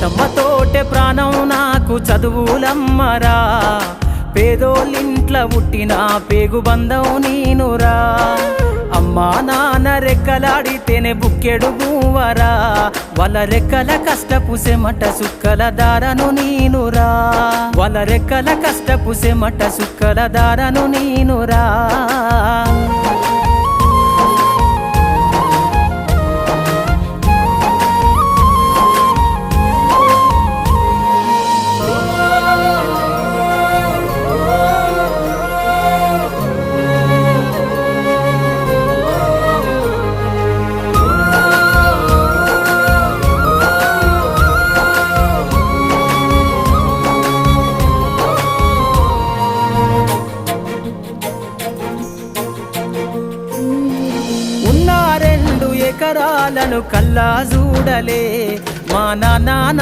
తోటే ప్రాణం నాకు చదువులమ్మరా, పేదోళ్ళింట్ల పుట్టిన పేగు బంధం నేనురా. అమ్మా నాన్న రెక్కలాడితేనే బుక్కెడు భూవరా, వాళ్ళ రెక్కల కష్టపు సెమట సుక్కల దారను నేనురా, వాళ్ళ రెక్కల కష్టపు సెమట సుక్కల దారను నేనురా. ఎకరాలను కల్లా చూడలే మా నాన్న